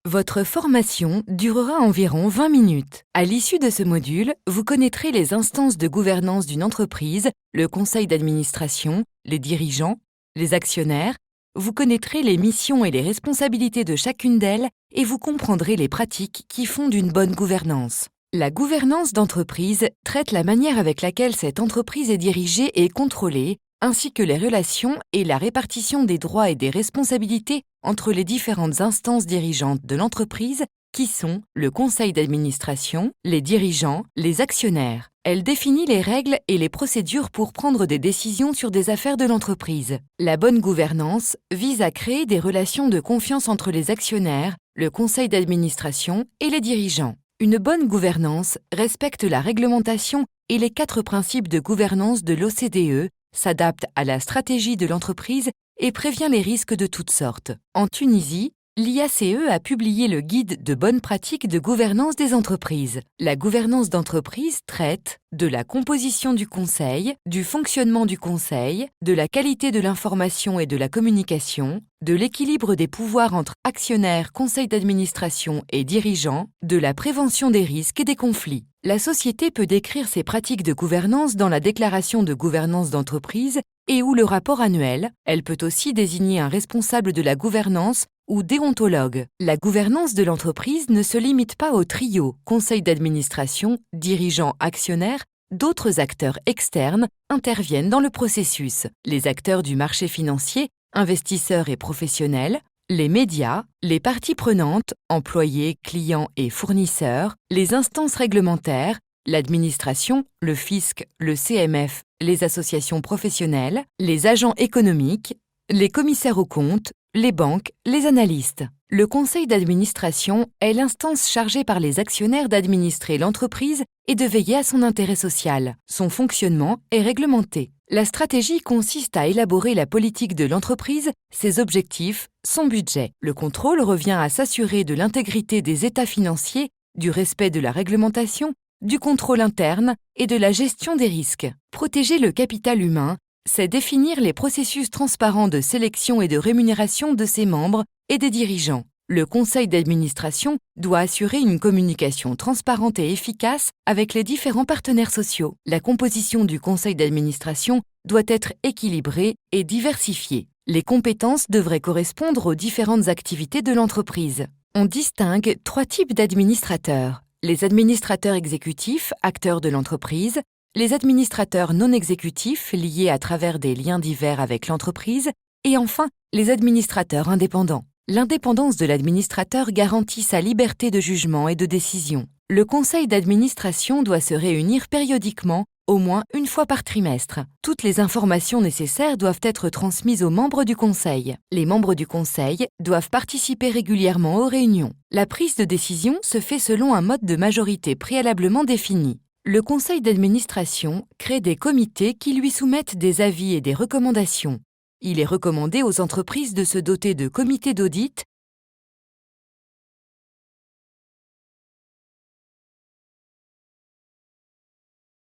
Votre formation durera environ 20 minutes. À l'issue de ce module, vous connaîtrez les instances de gouvernance d'une entreprise, le conseil d'administration, les dirigeants, les actionnaires. Vous connaîtrez les missions et les responsabilités de chacune d'elles et vous comprendrez les pratiques qui font d'une bonne gouvernance. La gouvernance d'entreprise traite la manière avec laquelle cette entreprise est dirigée et contrôlée, ainsi que les relations et la répartition des droits et des responsabilités entre les différentes instances dirigeantes de l'entreprise qui sont le conseil d'administration, les dirigeants, les actionnaires. Elle définit les règles et les procédures pour prendre des décisions sur des affaires de l'entreprise. La bonne gouvernance vise à créer des relations de confiance entre les actionnaires, le conseil d'administration et les dirigeants. Une bonne gouvernance respecte la réglementation et les 4 principes de gouvernance de l'OCDE, s'adapte à la stratégie de l'entreprise et prévient les risques de toutes sortes. En Tunisie, l'IACE a publié le guide de bonnes pratiques de gouvernance des entreprises. La gouvernance d'entreprise traite de la composition du conseil, du fonctionnement du conseil, de la qualité de l'information et de la communication, de l'équilibre des pouvoirs entre actionnaires, conseil d'administration et dirigeants, de la prévention des risques et des conflits. La société peut décrire ses pratiques de gouvernance dans la déclaration de gouvernance d'entreprise et ou le rapport annuel. Elle peut aussi désigner un responsable de la gouvernance ou déontologue. La gouvernance de l'entreprise ne se limite pas au trio conseil d'administration, dirigeants, actionnaires. D'autres acteurs externes interviennent dans le processus. Les acteurs du marché financier, investisseurs et professionnels, les médias, les parties prenantes, employés, clients et fournisseurs, les instances réglementaires, l'administration, le fisc, le CMF, les associations professionnelles, les agents économiques, les commissaires aux comptes, les banques, les analystes. Le conseil d'administration est l'instance chargée par les actionnaires d'administrer l'entreprise et de veiller à son intérêt social. Son fonctionnement est réglementé. La stratégie consiste à élaborer la politique de l'entreprise, ses objectifs, son budget. Le contrôle revient à s'assurer de l'intégrité des états financiers, du respect de la réglementation, du contrôle interne et de la gestion des risques. Protéger le capital humain, c'est définir les processus transparents de sélection et de rémunération de ses membres et des dirigeants. Le conseil d'administration doit assurer une communication transparente et efficace avec les différents partenaires sociaux. La composition du conseil d'administration doit être équilibrée et diversifiée. Les compétences devraient correspondre aux différentes activités de l'entreprise. On distingue 3 types d'administrateurs. Les administrateurs exécutifs, acteurs de l'entreprise, les administrateurs non exécutifs liés à travers des liens divers avec l'entreprise, et enfin, les administrateurs indépendants. L'indépendance de l'administrateur garantit sa liberté de jugement et de décision. Le conseil d'administration doit se réunir périodiquement, au moins une fois par trimestre. Toutes les informations nécessaires doivent être transmises aux membres du conseil. Les membres du conseil doivent participer régulièrement aux réunions. La prise de décision se fait selon un mode de majorité préalablement défini. Le conseil d'administration crée des comités qui lui soumettent des avis et des recommandations. Il est recommandé aux entreprises de se doter de comités d'audit,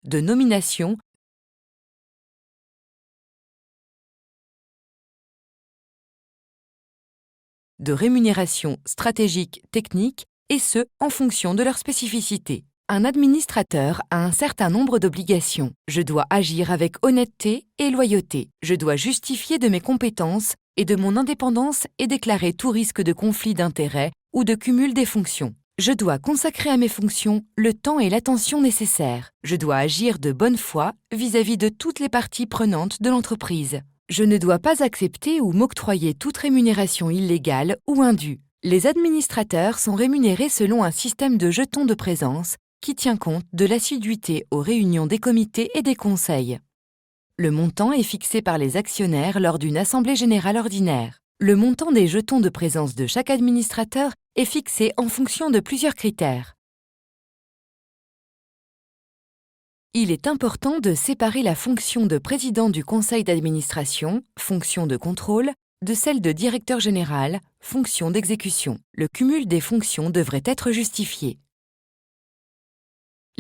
de nomination, de rémunération stratégique technique, et ce, en fonction de leurs spécificités. Un administrateur a un certain nombre d'obligations. Je dois agir avec honnêteté et loyauté. Je dois justifier de mes compétences et de mon indépendance et déclarer tout risque de conflit d'intérêts ou de cumul des fonctions. Je dois consacrer à mes fonctions le temps et l'attention nécessaires. Je dois agir de bonne foi vis-à-vis de toutes les parties prenantes de l'entreprise. Je ne dois pas accepter ou m'octroyer toute rémunération illégale ou indue. Les administrateurs sont rémunérés selon un système de jetons de présence qui tient compte de l'assiduité aux réunions des comités et des conseils. Le montant est fixé par les actionnaires lors d'une assemblée générale ordinaire. Le montant des jetons de présence de chaque administrateur est fixé en fonction de plusieurs critères. Il est important de séparer la fonction de président du conseil d'administration, fonction de contrôle, de celle de directeur général, fonction d'exécution. Le cumul des fonctions devrait être justifié.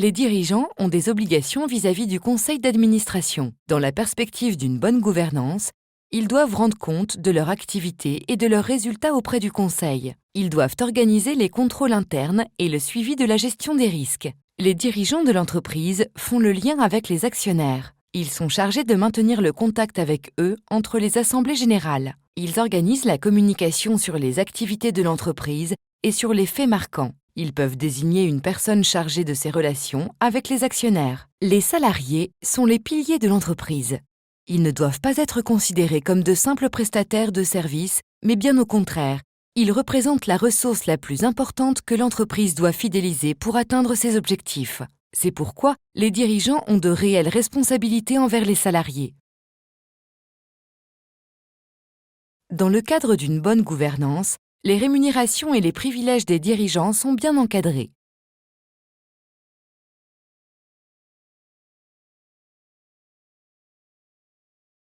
Les dirigeants ont des obligations vis-à-vis du conseil d'administration. Dans la perspective d'une bonne gouvernance, Ils doivent rendre compte de leur activité et de leurs résultats auprès du conseil. Ils doivent organiser les contrôles internes et le suivi de la gestion des risques. Les dirigeants de l'entreprise font le lien avec les actionnaires. Ils sont chargés de maintenir le contact avec eux entre les assemblées générales. Ils organisent la communication sur les activités de l'entreprise et sur les faits marquants. Ils peuvent désigner une personne chargée de ces relations avec les actionnaires. Les salariés sont les piliers de l'entreprise. Ils ne doivent pas être considérés comme de simples prestataires de services, mais bien au contraire, ils représentent la ressource la plus importante que l'entreprise doit fidéliser pour atteindre ses objectifs. C'est pourquoi les dirigeants ont de réelles responsabilités envers les salariés. Dans le cadre d'une bonne gouvernance, les rémunérations et les privilèges des dirigeants sont bien encadrés.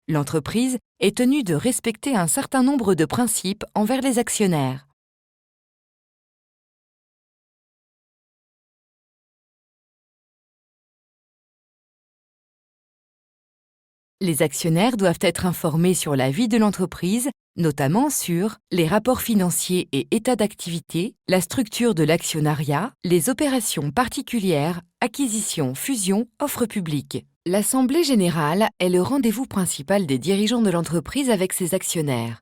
L'entreprise est tenue de respecter un certain nombre de principes envers les actionnaires. Les actionnaires doivent être informés sur la vie de l'entreprise, notamment sur les rapports financiers et états d'activité, la structure de l'actionnariat, les opérations particulières, acquisitions, fusions, offres publiques. L'Assemblée générale est le rendez-vous principal des dirigeants de l'entreprise avec ses actionnaires.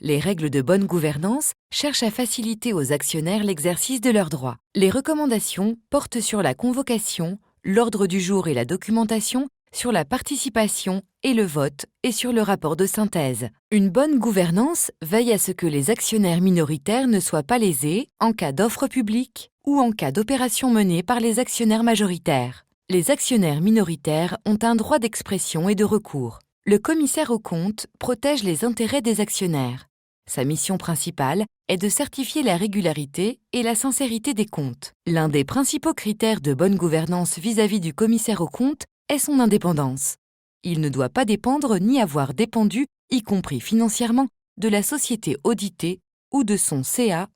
Les règles de bonne gouvernance cherchent à faciliter aux actionnaires l'exercice de leurs droits. Les recommandations portent sur la convocation, l'ordre du jour et la documentation, sur la participation et le vote et sur le rapport de synthèse. Une bonne gouvernance veille à ce que les actionnaires minoritaires ne soient pas lésés en cas d'offre publique ou en cas d'opération menée par les actionnaires majoritaires. Les actionnaires minoritaires ont un droit d'expression et de recours. Le commissaire aux comptes protège les intérêts des actionnaires. Sa mission principale est de certifier la régularité et la sincérité des comptes. L'un des principaux critères de bonne gouvernance vis-à-vis du commissaire aux comptes est son indépendance. Il ne doit pas dépendre ni avoir dépendu, y compris financièrement, de la société auditée ou de son CA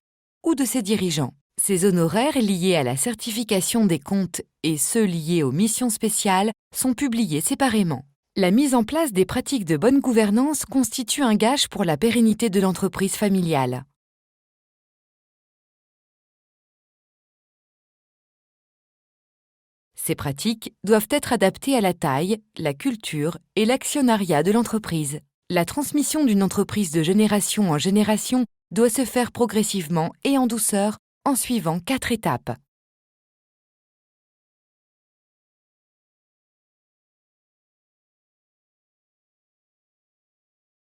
ou de ses dirigeants. Ses honoraires liés à la certification des comptes et ceux liés aux missions spéciales sont publiés séparément. La mise en place des pratiques de bonne gouvernance constitue un gage pour la pérennité de l'entreprise familiale. Ces pratiques doivent être adaptées à la taille, la culture et l'actionnariat de l'entreprise. La transmission d'une entreprise de génération en génération doit se faire progressivement et en douceur en suivant 4 étapes.